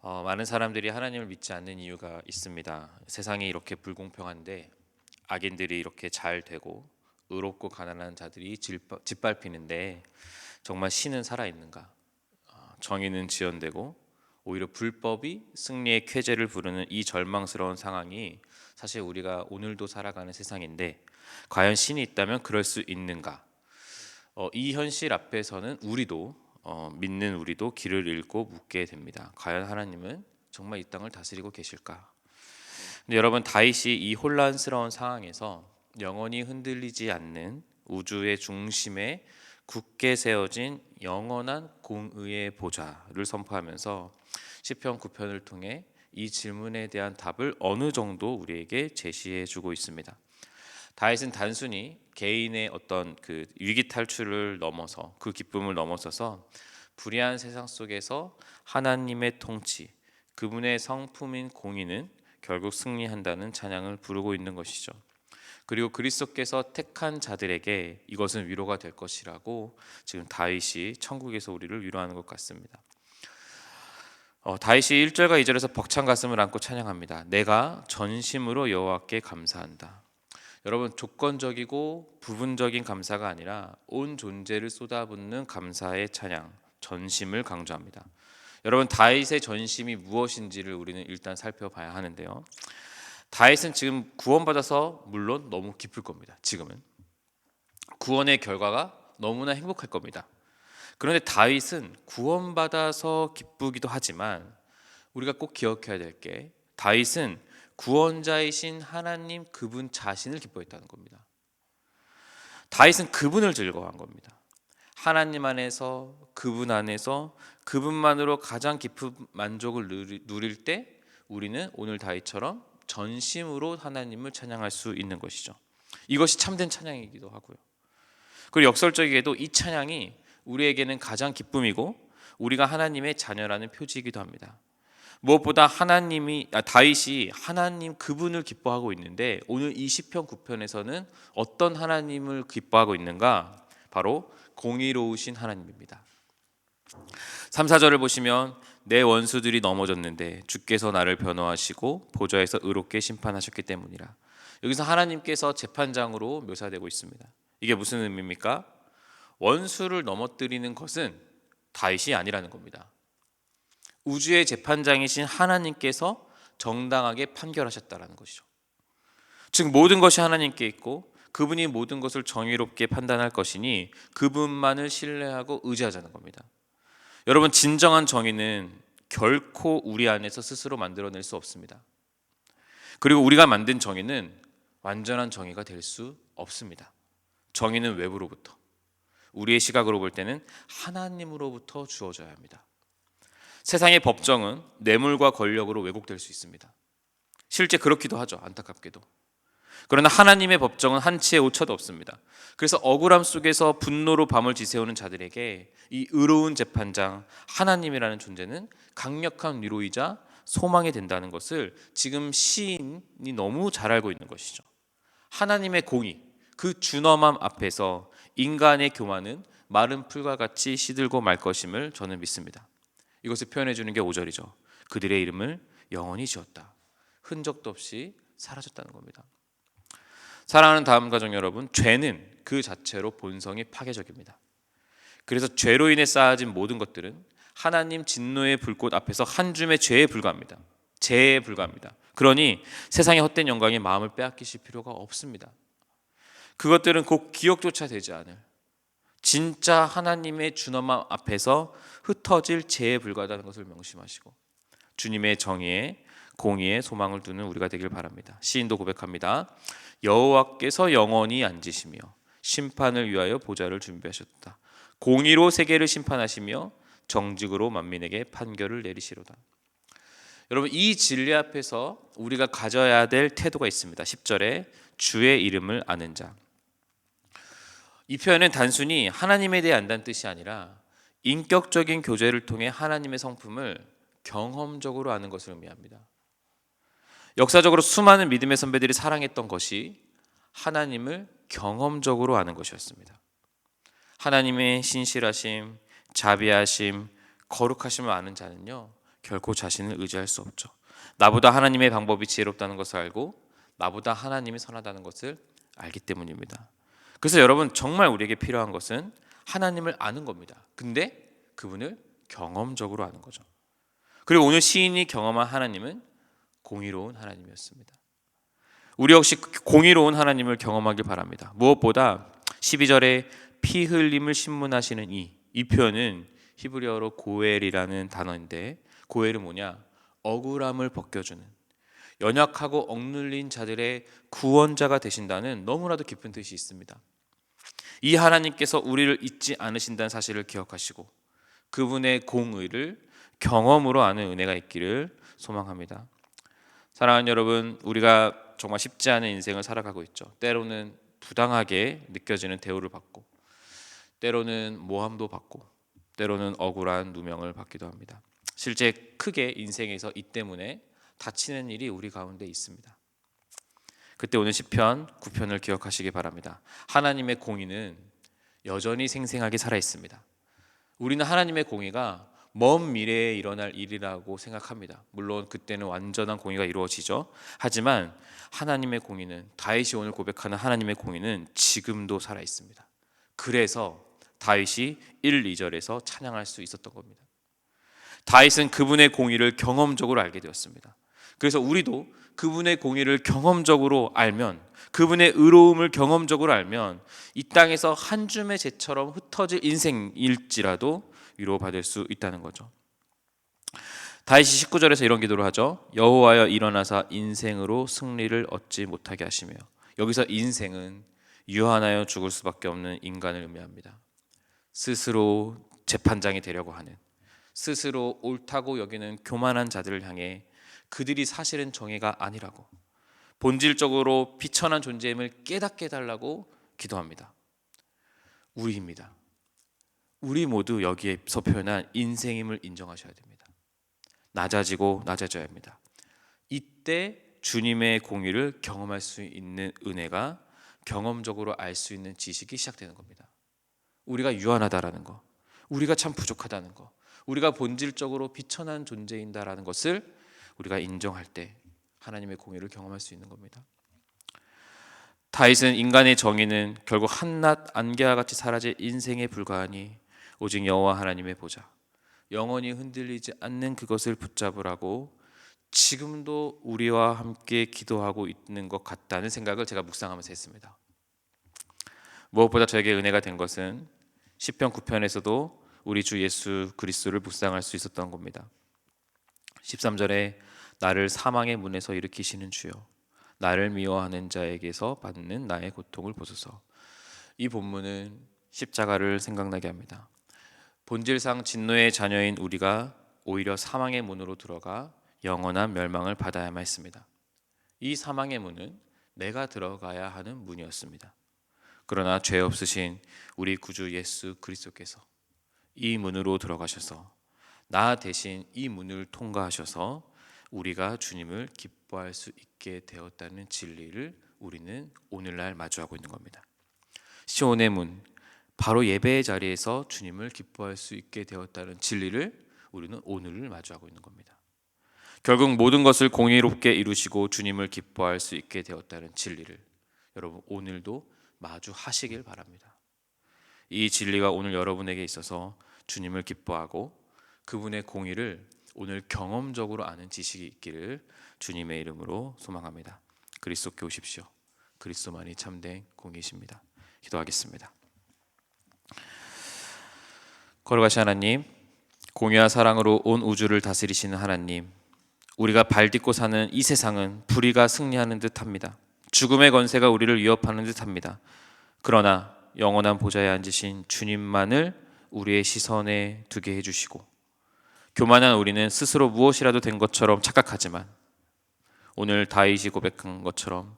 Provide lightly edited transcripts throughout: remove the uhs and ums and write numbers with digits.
많은 사람들이 하나님을 믿지 않는 이유가 있습니다. 세상이 이렇게 불공평한데 악인들이 이렇게 잘 되고 의롭고 가난한 자들이 짓밟히는데 정말 신은 살아있는가? 정의는 지연되고 오히려 불법이 승리의 쾌재를 부르는 이 절망스러운 상황이 사실 우리가 오늘도 살아가는 세상인데 과연 신이 있다면 그럴 수 있는가? 이 현실 앞에서는 믿는 우리도 길을 잃고 묻게 됩니다. 과연 하나님은 정말 이 땅을 다스리고 계실까? 근데 여러분, 다윗이 이 혼란스러운 상황에서 영원히 흔들리지 않는 우주의 중심에 굳게 세워진 영원한 공의의 보좌를 선포하면서 시편 9편을 통해 이 질문에 대한 답을 어느 정도 우리에게 제시해 주고 있습니다. 다윗은 단순히 개인의 어떤 그 위기 탈출을 넘어서 그 기쁨을 넘어서서 불의한 세상 속에서 하나님의 통치, 그분의 성품인 공의는 결국 승리한다는 찬양을 부르고 있는 것이죠. 그리고 그리스도께서 택한 자들에게 이것은 위로가 될 것이라고 지금 다윗이 천국에서 우리를 위로하는 것 같습니다. 다윗이 1절과 2절에서 벅찬 가슴을 안고 찬양합니다. 내가 전심으로 여호와께 감사한다. 여러분, 조건적이고 부분적인 감사가 아니라 온 존재를 쏟아붓는 감사의 찬양, 전심을 강조합니다. 여러분, 다윗의 전심이 무엇인지를 우리는 일단 살펴봐야 하는데요. 다윗은 지금 구원받아서 물론 너무 기쁠 겁니다. 지금은 구원의 결과가 너무나 행복할 겁니다. 그런데 다윗은 구원받아서 기쁘기도 하지만 우리가 꼭 기억해야 될 게 다윗은 구원자이신 하나님 그분 자신을 기뻐했다는 겁니다. 다윗은 그분을 즐거워한 겁니다. 하나님 안에서, 그분 안에서 그분만으로 가장 깊은 만족을 누릴 때 우리는 오늘 다윗처럼 전심으로 하나님을 찬양할 수 있는 것이죠. 이것이 참된 찬양이기도 하고요. 그리고 역설적이게도 이 찬양이 우리에게는 가장 기쁨이고 우리가 하나님의 자녀라는 표지이기도 합니다. 무엇보다 다윗이 하나님 그분을 기뻐하고 있는데 오늘 이 시편 9편에서는 어떤 하나님을 기뻐하고 있는가? 바로 공의로우신 하나님입니다. 3, 4절을 보시면 내 원수들이 넘어졌는데 주께서 나를 변호하시고 보좌에서 의롭게 심판하셨기 때문이라. 여기서 하나님께서 재판장으로 묘사되고 있습니다. 이게 무슨 의미입니까? 원수를 넘어뜨리는 것은 다윗이 아니라는 겁니다. 우주의 재판장이신 하나님께서 정당하게 판결하셨다라는 것이죠. 즉 모든 것이 하나님께 있고 그분이 모든 것을 정의롭게 판단할 것이니 그분만을 신뢰하고 의지하자는 겁니다. 여러분, 진정한 정의는 결코 우리 안에서 스스로 만들어낼 수 없습니다. 그리고 우리가 만든 정의는 완전한 정의가 될 수 없습니다. 정의는 외부로부터, 우리의 시각으로 볼 때는 하나님으로부터 주어져야 합니다. 세상의 법정은 뇌물과 권력으로 왜곡될 수 있습니다. 실제 그렇기도 하죠, 안타깝게도. 그러나 하나님의 법정은 한치의 오차도 없습니다. 그래서 억울함 속에서 분노로 밤을 지새우는 자들에게 이 의로운 재판장 하나님이라는 존재는 강력한 위로이자 소망이 된다는 것을 지금 시인이 너무 잘 알고 있는 것이죠. 하나님의 공의, 그 준엄함 앞에서 인간의 교만은 마른 풀과 같이 시들고 말 것임을 저는 믿습니다. 이것을 표현해 주는 게 5절이죠. 그들의 이름을 영원히 지었다. 흔적도 없이 사라졌다는 겁니다. 사랑하는 다음 가정 여러분, 죄는 그 자체로 본성이 파괴적입니다. 그래서 죄로 인해 쌓아진 모든 것들은 하나님 진노의 불꽃 앞에서 한 줌의 죄에 불과합니다. 죄에 불과합니다. 그러니 세상의 헛된 영광에 마음을 빼앗기실 필요가 없습니다. 그것들은 곧 기억조차 되지 않을 진짜 하나님의 준엄함 앞에서 흩어질 죄에 불과하다는 것을 명심하시고 주님의 정의에 공의에 소망을 두는 우리가 되길 바랍니다. 시인도 고백합니다. 여호와께서 영원히 앉으시며 심판을 위하여 보좌를 준비하셨다. 공의로 세계를 심판하시며 정직으로 만민에게 판결을 내리시로다. 여러분, 이 진리 앞에서 우리가 가져야 될 태도가 있습니다. 10절에 주의 이름을 아는 자. 이 표현은 단순히 하나님에 대해 안다는 뜻이 아니라 인격적인 교제를 통해 하나님의 성품을 경험적으로 아는 것을 의미합니다. 역사적으로 수많은 믿음의 선배들이 사랑했던 것이 하나님을 경험적으로 아는 것이었습니다. 하나님의 신실하심, 자비하심, 거룩하심을 아는 자는요, 결코 자신을 의지할 수 없죠. 나보다 하나님의 방법이 지혜롭다는 것을 알고 나보다 하나님이 선하다는 것을 알기 때문입니다. 그래서 여러분, 정말 우리에게 필요한 것은 하나님을 아는 겁니다. 근데 그분을 경험적으로 아는 거죠. 그리고 오늘 시인이 경험한 하나님은 공의로운 하나님이었습니다. 우리 역시 공의로운 하나님을 경험하길 바랍니다. 무엇보다 12절에 피 흘림을 신문하시는 이 표현은 히브리어로 고엘이라는 단어인데, 고엘은 뭐냐? 억울함을 벗겨주는, 연약하고 억눌린 자들의 구원자가 되신다는 너무나도 깊은 뜻이 있습니다. 이 하나님께서 우리를 잊지 않으신다는 사실을 기억하시고 그분의 공의를 경험으로 아는 은혜가 있기를 소망합니다. 사랑하는 여러분, 우리가 정말 쉽지 않은 인생을 살아가고 있죠. 때로는 부당하게 느껴지는 대우를 받고, 때로는 모함도 받고, 때로는 억울한 누명을 받기도 합니다. 실제 크게 인생에서 이 때문에 다치는 일이 우리 가운데 있습니다. 그때 오늘 시편 9편을 기억하시기 바랍니다. 하나님의 공의는 여전히 생생하게 살아 있습니다. 우리는 하나님의 공의가 먼 미래에 일어날 일이라고 생각합니다. 물론 그때는 완전한 공의가 이루어지죠. 하지만 하나님의 공의는, 다윗이 오늘 고백하는 하나님의 공의는 지금도 살아 있습니다. 그래서 다윗이 1, 2절에서 찬양할 수 있었던 겁니다. 다윗은 그분의 공의를 경험적으로 알게 되었습니다. 그래서 우리도 그분의 공의를 경험적으로 알면, 그분의 의로움을 경험적으로 알면 이 땅에서 한 줌의 재처럼 흩어질 인생일지라도 위로받을 수 있다는 거죠. 다윗이 19절에서 이런 기도를 하죠. 여호와여 일어나사 인생으로 승리를 얻지 못하게 하시며. 여기서 인생은 유한하여 죽을 수밖에 없는 인간을 의미합니다. 스스로 재판장이 되려고 하는, 스스로 옳다고 여기는 교만한 자들을 향해 그들이 사실은 정의가 아니라고, 본질적으로 비천한 존재임을 깨닫게 해달라고 기도합니다. 우리입니다. 우리 모두 여기에서 표현한 인생임을 인정하셔야 됩니다. 낮아지고 낮아져야 합니다. 이때 주님의 공의를 경험할 수 있는 은혜가, 경험적으로 알 수 있는 지식이 시작되는 겁니다. 우리가 유한하다라는 거, 우리가 참 부족하다는 거, 우리가 본질적으로 비천한 존재인다라는 것을 우리가 인정할 때 하나님의 공의를 경험할 수 있는 겁니다. 다윗은 인간의 정의는 결국 한낱 안개와 같이 사라질 인생에 불과하니 오직 여호와 하나님의 보좌, 영원히 흔들리지 않는 그것을 붙잡으라고 지금도 우리와 함께 기도하고 있는 것 같다는 생각을 제가 묵상하면서 했습니다. 무엇보다 저에게 은혜가 된 것은 시편 9편에서도 우리 주 예수 그리스도를 묵상할 수 있었던 겁니다. 13절에 나를 사망의 문에서 일으키시는 주여, 나를 미워하는 자에게서 받는 나의 고통을 보소서. 이 본문은 십자가를 생각나게 합니다. 본질상 진노의 자녀인 우리가 오히려 사망의 문으로 들어가 영원한 멸망을 받아야만 했습니다. 이 사망의 문은 내가 들어가야 하는 문이었습니다. 그러나 죄 없으신 우리 구주 예수 그리스도께서 이 문으로 들어가셔서 나 대신 이 문을 통과하셔서 우리가 주님을 기뻐할 수 있게 되었다는 진리를 우리는 오늘날 마주하고 있는 겁니다. 시온의 문, 바로 예배의 자리에서 주님을 기뻐할 수 있게 되었다는 진리를 우리는 오늘 마주하고 있는 겁니다. 결국 모든 것을 공의롭게 이루시고 주님을 기뻐할 수 있게 되었다는 진리를 여러분 오늘도 마주하시길 바랍니다. 이 진리가 오늘 여러분에게 있어서 주님을 기뻐하고 그분의 공의를 오늘 경험적으로 아는 지식이 있기를 주님의 이름으로 소망합니다. 그리스도께 오십시오. 그리스도만이 참된 공의이십니다. 기도하겠습니다. 걸어가신 하나님, 공의와 사랑으로 온 우주를 다스리시는 하나님, 우리가 발딛고 사는 이 세상은 불의가 승리하는 듯합니다. 죽음의 권세가 우리를 위협하는 듯합니다. 그러나 영원한 보좌에 앉으신 주님만을 우리의 시선에 두게 해주시고, 교만한 우리는 스스로 무엇이라도 된 것처럼 착각하지만 오늘 다윗이 고백한 것처럼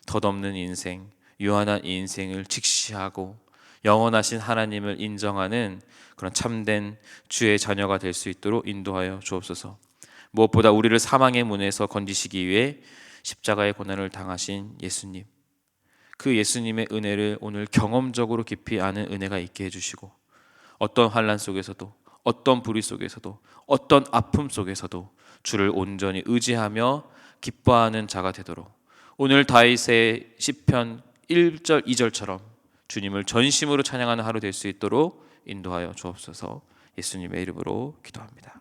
덧없는 인생, 유한한 인생을 직시하고 영원하신 하나님을 인정하는 그런 참된 주의 자녀가 될 수 있도록 인도하여 주옵소서. 무엇보다 우리를 사망의 문에서 건지시기 위해 십자가의 고난을 당하신 예수님, 그 예수님의 은혜를 오늘 경험적으로 깊이 아는 은혜가 있게 해주시고 어떤 환난 속에서도, 어떤 불의 속에서도 어떤 아픔 속에서도 주를 온전히 의지하며 기뻐하는 자가 되도록 오늘 다윗의 시편 1절 2절처럼 주님을 전심으로 찬양하는 하루 될 수 있도록 인도하여 주옵소서. 예수님의 이름으로 기도합니다.